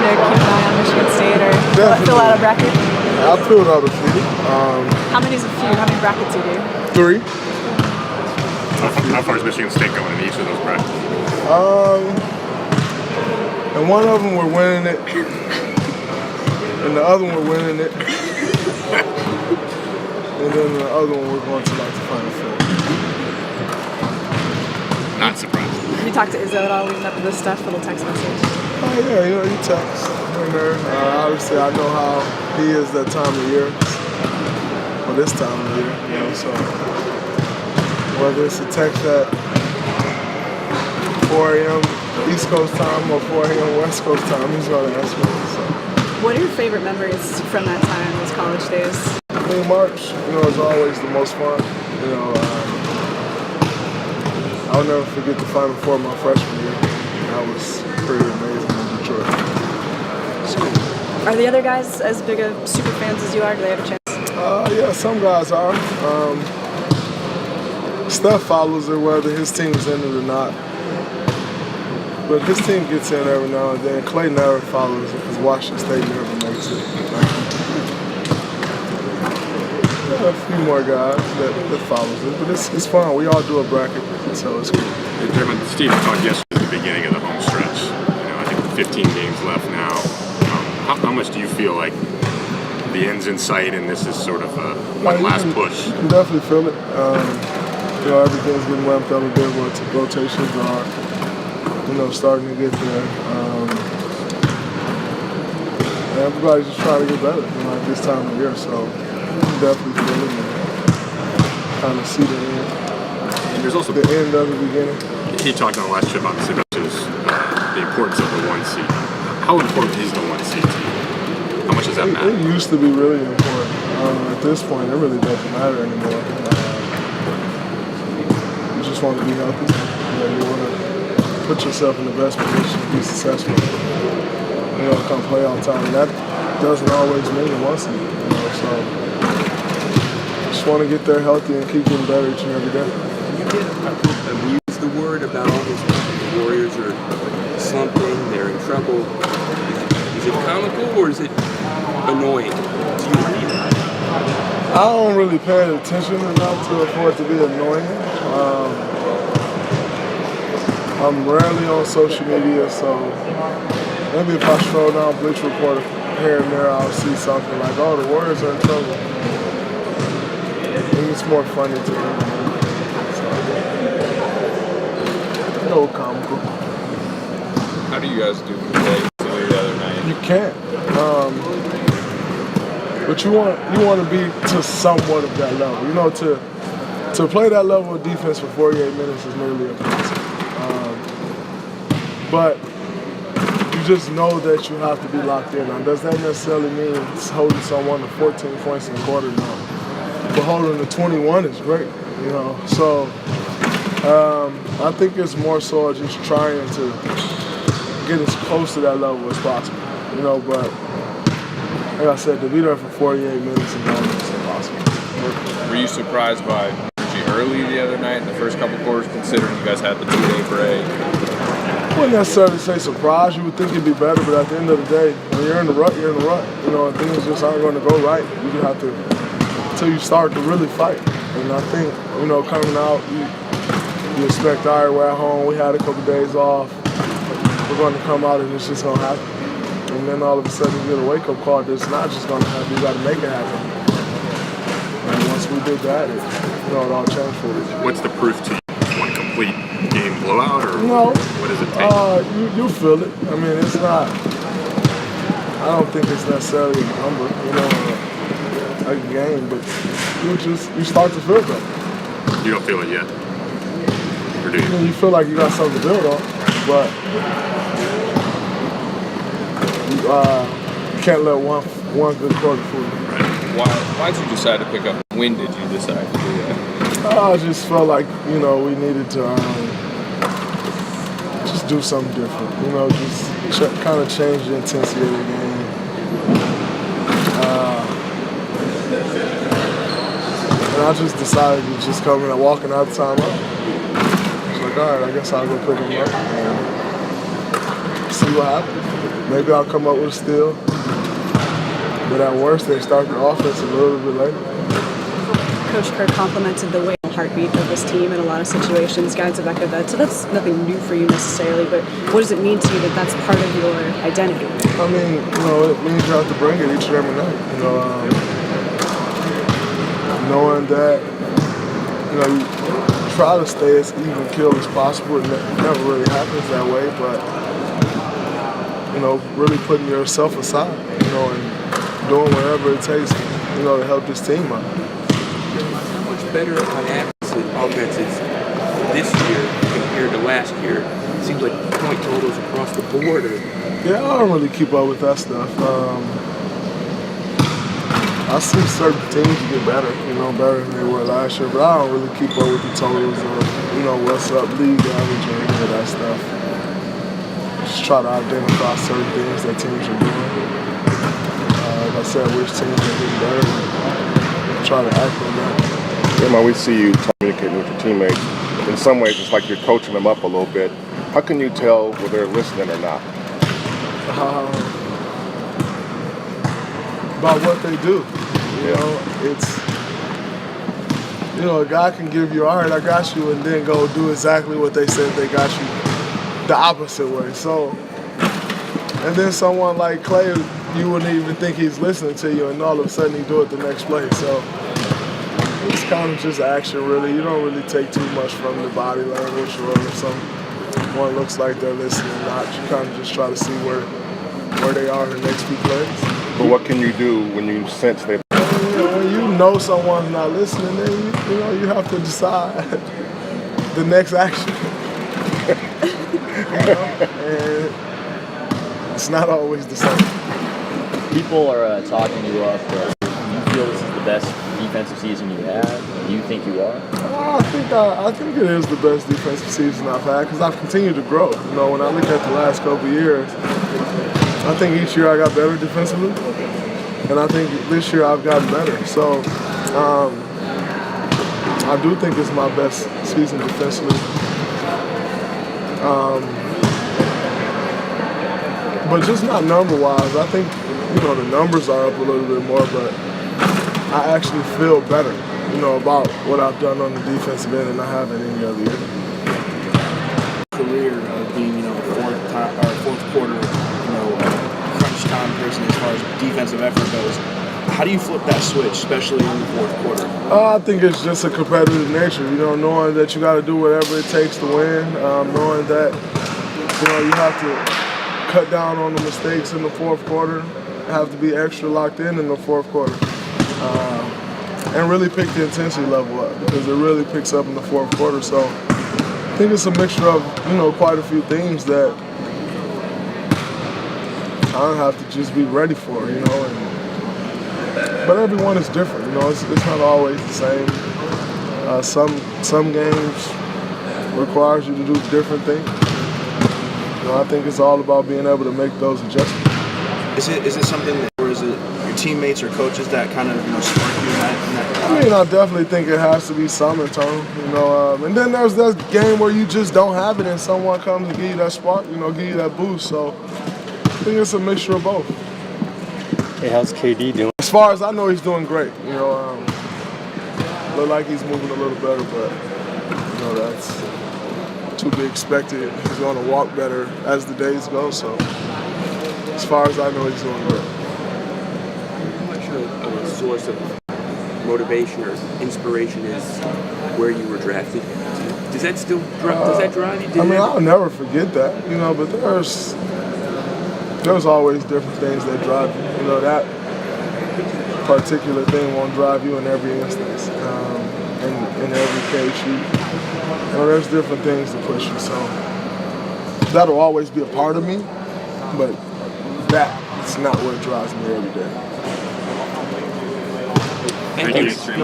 to keep an eye on Michigan State or fill out a bracket? I filled out a few. How many's a few? How many brackets you do? 3. How far is Michigan State going in each of those brackets? And one of them we're winning it, and the other one we're winning it, and then the other one we're going to like the Final Four. Not surprised. Have you talked to Izzo at all leading up to this stuff? Little text message. Oh yeah, he texts here and there. Obviously, I know how he is that time of year, or this time of year, so whether it's a text at 4 a.m. East Coast time or 4 a.m. West Coast time, he's going to answer me. So. What are your favorite memories from that time, those college days? I think March, is always the most fun. I'll never forget the Final Four my freshman year. That was pretty amazing in Detroit. It's cool. Are the other guys as big of super fans as you are? Do they have a chance? Yeah, some guys are. Steph follows it whether his team's in it or not. But his team gets in every now and then. Clay never follows it because Washington State never makes it. A few more guys that follows it, but it's fun. We all do a bracket, so it's cool. Hey, Draymond, Steve talked yesterday at the beginning of the home stretch. I think 15 games left now. How much do you feel like the end's in sight and this is sort of one last push? You can definitely feel it. Everything's getting ramped up a bit. Rotations are, starting to get there. And everybody's just trying to get better, at this time of year. So definitely feel it and kind of see the end. And there's also the end of the beginning. He talked on the last trip, obviously, about the importance of the 1 seed. How important is the 1 seed to you? How much does that matter? It used to be really important. At this point, it really doesn't matter anymore. You just want to be healthy. You want to put yourself in the best position to be successful. Come playoff time. And that doesn't always mean the 1 seed. So just want to get there healthy and keep getting better each and every day. You get abuse the word about all this. The Warriors are slumping. They're in trouble. Is it comical or is it annoying? Do you read it? I don't really pay attention enough for it to be annoying. I'm rarely on social media, so maybe if I stroll down Bleacher Report here and there, I'll see something like, "Oh, the Warriors are in trouble." I think it's more funny to me. No comical. How do you guys do today? The other night? You can't. But you want to be to somewhat of that level. To play that level of defense for 48 minutes is nearly impossible. But you just know that you have to be locked in. Now, does that necessarily mean holding someone to 14 points in a quarter? No. But holding to 21 is great, So I think it's more so just trying to get as close to that level as possible, But like I said, to be there for 48 minutes is almost impossible. Were you surprised by energy early the other night in the first couple quarters, considering you guys had the 2-day break? I wouldn't necessarily say surprise. You would think it'd be better, but at the end of the day, when you're in the rut, you're in the rut. And things just aren't going to go right. You have to, until you start to really fight. And I think, coming out, you expect, all right, we're at home, we had a couple days off, we're going to come out and it's just going to happen. And then all of a sudden you get a wake-up call that it's not just going to happen, you got to make it happen. And once we did that, it all changed for us. What's the proof to you? One complete game blowout, or what does it take? You feel it. I mean, it's not, I don't think it's necessarily a number, a game, but you start to feel better. You don't feel it yet? Or do you? You feel like you got something to build on, but you can't let one good quarter fool you. Right. Why did you decide to pick up? When did you decide to do that? I just felt like, we needed to just do something different, just kind of change the intensity of the game. And I just decided to just come in and walking out the time up. I was like, all right, I guess I'll go pick him up and see what happens. maybe I'll come up with a steal. But at worst, they start the offense a little bit later. Coach Kerr complimented the way heartbeat of this team in a lot of situations. Guys have echoed that. So that's nothing new for you necessarily, but what does it mean to you that that's part of your identity? I mean, it means you have to bring it each and every night. Knowing that, you try to stay as even keel as possible. It never really happens that way, but, really putting yourself aside, and doing whatever it takes, to help this team out. How much better on average offense is this year compared to last year? It seems like point totals across the board are... Yeah, I don't really keep up with that stuff. I see certain teams get better, better than they were last year, but I don't really keep up with the totals or, what's up, league average or any of that stuff. Just try to identify certain things that teams are doing. Like I said, which teams are getting better and try to act on that. Draymond, we see you communicating with your teammates. In some ways, it's like you're coaching them up a little bit. How can you tell whether they're listening or not? About what they do. It's, a guy can give you, all right, I got you, and then go do exactly what they said they got you the opposite way. So, and then someone like Clay, you wouldn't even think he's listening to you, and all of a sudden he do it the next play. So it's kind of just action, really. You don't really take too much from the body language, or if someone looks like they're listening or not. You kind of just try to see where they are in the next few plays. But what can you do when you sense they? When you know someone's not listening, then you have to decide the next action. And it's not always the same. People are talking you up. Do you feel this is the best defensive season you have? Do you think you are? I think it is the best defensive season I've had because I've continued to grow. When I look at the last couple of years, I think each year I got better defensively, and I think this year I've gotten better. So I do think it's my best season defensively. But just not number-wise. I think, the numbers are up a little bit more, but I actually feel better, about what I've done on the defensive end than I have in any other year. Career of being, fourth quarter, crunch time person as far as defensive effort goes. How do you flip that switch, especially in the fourth quarter? I think it's just a competitive nature, knowing that you got to do whatever it takes to win, knowing that, you have to cut down on the mistakes in the fourth quarter, have to be extra locked in the fourth quarter, and really pick the intensity level up because it really picks up in the fourth quarter. So I think it's a mixture of, quite a few things that I have to just be ready for, but everyone is different, it's not always the same. Some games requires you to do different things. I think it's all about being able to make those adjustments. Is it something that, or is it your teammates or coaches that kind of spark you in that? I mean, I definitely think it has to be some internal, and then there's that game where you just don't have it, and someone comes and give you that spark, give you that boost. So I think it's a mixture of both. Hey, how's KD doing? As far as I know, he's doing great. Look like he's moving a little better, but that's to be expected. He's going to walk better as the days go. So as far as I know, he's doing great. How much of a source of motivation or inspiration is where you were drafted? Does that still drive you? I'll never forget that, but there's always different things that drive you. That particular thing won't drive you in every instance. In every case, there's different things to push you. So that'll always be a part of me, but that's not what drives me every day. Thank you.